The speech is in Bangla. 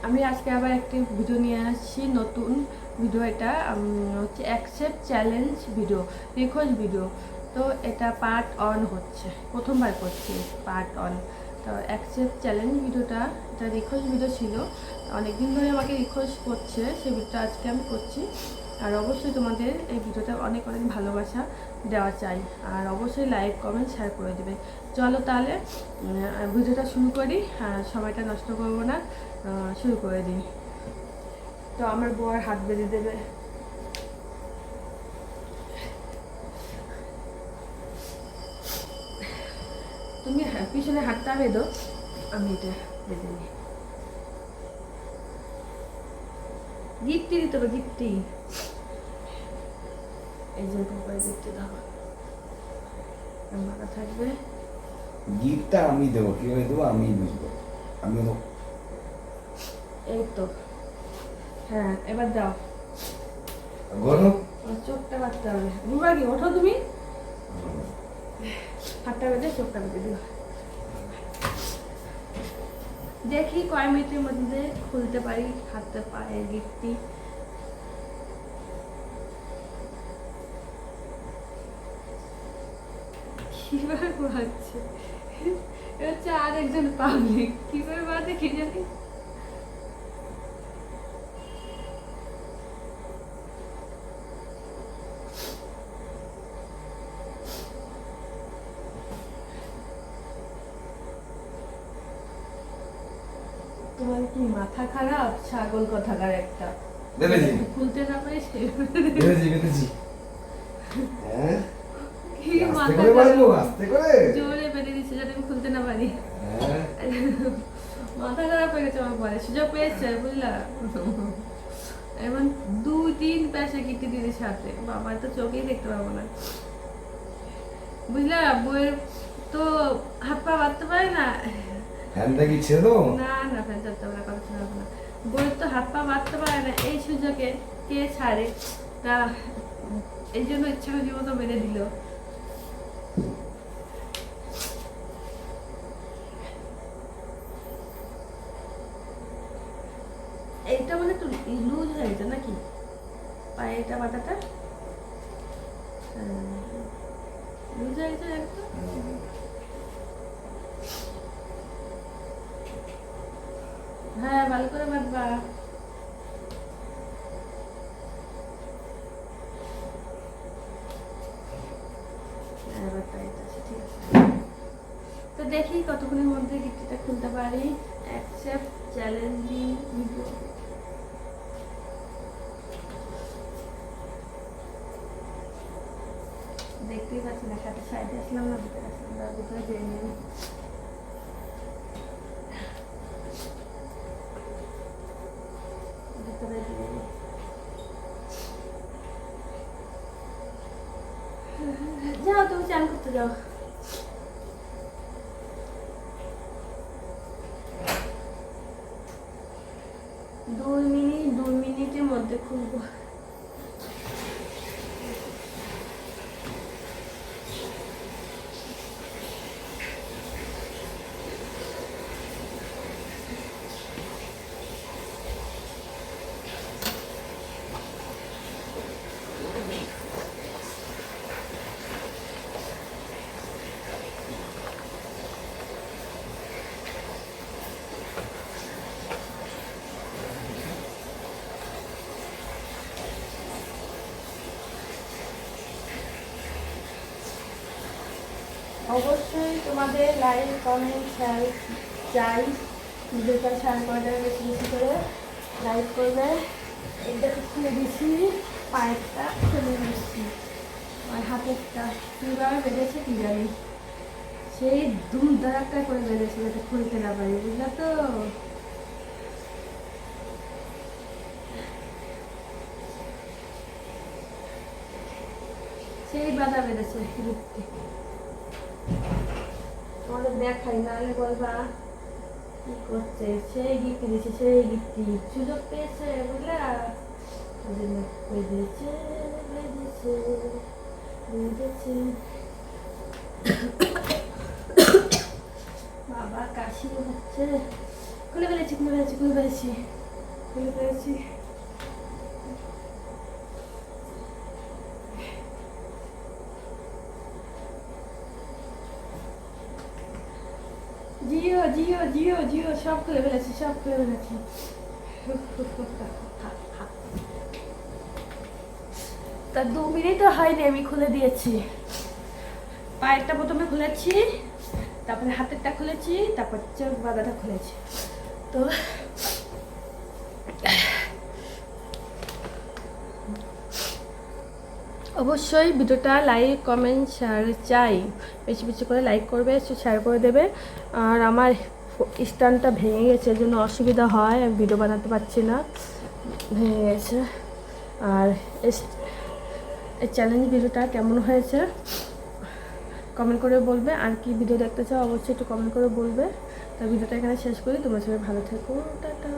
আমি আজকে আবার একটি ভিডিও নিয়ে আসছি, নতুন ভিডিও। এটা হচ্ছে accept challenge video, request video. তো এটা পার্ট অন হচ্ছে, প্রথমবার করছি পার্ট অন। তো অ্যাকসেপ্ট চ্যালেঞ্জ ভিডিওটা, এটা রিকোয়েস্ট ভিডিও ছিল, অনেকদিন ধরে আমাকে রিকোয়েস্ট করছে, সেই ভিডিওটা আজকে আমি করছি। আর অবশ্যই তোমাদের এই ভিডিওটা অনেক অনেক ভালোবাসা দেওয়া চাই, আর অবশ্যই লাইক কমেন্ট শেয়ার করে দেবে। চলো তাহলে ভিডিওটা শুরু করি, সময়টা নষ্ট করবো না, শুরু করে দিই। তো আমার বউয়ের হাত বেঁধে দেবে। তুমি পিছনে হাতটা বেঁধো, আমি এটা বেঁধে নিই। গিফটি দিতে হবে, গিফটি। এই যে করে গিফটি দাও, মাথা থাকবে। গিফটটা আমি দেবো, কিভাবে দেবো আমি বুঝবো। আমি এই তো, হ্যাঁ এবার দাও। গরম চোখটা বাঁধতে হবে। বুবা কি ওঠো তুমি, হাতটা বেঁধে চোখটা বেঁধে দিও। দেখি কয় মিনিটের মধ্যে খুলতে পারি হাতে পায়ের গিফটি। কিভাবে বাঁধছে, হচ্ছে আরেকজন পাবলিক, কিভাবে বাঁধে কি জানি। তোমার কি মাথা খারাপ, ছাগল কথাকার একটা। খুলতে না পারি হ্যাঁ কি মাথা জোরে বেঁধে দিচ্ছে যাতে আমি খুলতে না পারি। মাথা খারাপ হয়ে গেছে আমার পরে, সুযোগ পেয়েছে বুঝলা। এমন 2-3 পয়সা কিনতে দিদি সাথে, বাবা তো চোখেই দেখতে পাবো না বুঝলা। বইয়ের তো হাত পা বাঁধতে পারে না। ফ্যানটা কি ছিল না না, ফ্যান চালাতে হবে না, কথা শোনাবো না। বইয়ের তো হাত পা বাঁধতে পারে না, এই সুযোগে কে ছাড়ে। তা এই জন্য ইচ্ছা করে মতো বেঁধে দিল। এইটা মানে একটু লুজ হয়ে গেছে নাকি পায়েটা, বাটাটা লুজ হয়ে গেছে একটু। হ্যাঁ ভালো করে বাঁধবা। ঠিক আছে, তো দেখি কতক্ষণের মধ্যে গিফটটা খুলতে পারি। Accept challenging video. দেখতেই পাচ্ছি না, সাথে সাইডে আসলাম না, ভিতরে আসলাম না, ভিতরে যেয়ে নিই। ভিতরে যেয়ে নিই। যাও তুমি চান করতে যাও। দু মিনিটের মধ্যে খুলবো। অবশ্যই তোমাদের লাইক কমেন্ট শেয়ার চাই, ভিডিওটা শেয়ার করে দেবে, বেশি বেশি করে লাইক করবে। এইটা খুলে দিচ্ছি, পায়েরটা খুলে দিচ্ছি, আর হাতেরটা কীভাবে বেঁধেছে কী জানি, সেই ধুম ধারাক্কা করে বেঁধেছে যাতে খুলতে না পারি, বুঝলা তো। সেই বাধা বেঁধেছে গিফটে, তোমাদের দেখাই নাহলে বলবা কি করছে। সেই গিফট দিয়েছে, সেই গিফট সুযোগ পেয়েছে বুঝলা, ওই জন্য বেঁধেছে বেঁধেছে বেঁধেছে। বাবা কাশি হচ্ছে, খুলে ফেলেছি খুলে ফেলেছি খুলে ফেলেছি খুলে ফেলেছি। জিও জিও জিও জিও সব খুলে ফেলেছি সব খুলে ফেলেছি। তা 2 মিনিটও হয়নি আমি খুলে দিয়েছি। পায়েরটা প্রথমে খুলেছি, তারপরে হাতেরটা খুলেছি, তারপর চোখ বাঁধাটা খুলেছি। তো অবশ্যই ভিডিওটা লাইক কমেন্ট শেয়ার চাই, বেশি বেশি করে লাইক করবে, শেয়ার করে দেবে। আর আমার স্ট্যান্ডটা ভেঙে গেছে, এর জন্য অসুবিধা হয়, আমি ভিডিও বানাতে পারছি না, ভেঙে গেছে। আর এই চ্যালেঞ্জ ভিডিওটা কেমন হয়েছে কমেন্ট করে বলবে, আর কি ভিডিও দেখতে চাও অবশ্যই একটু কমেন্ট করে বলবে। তো ভিডিওটা এখানে শেষ করি, তোমরা সবাই ভালো থেকো, টাটা।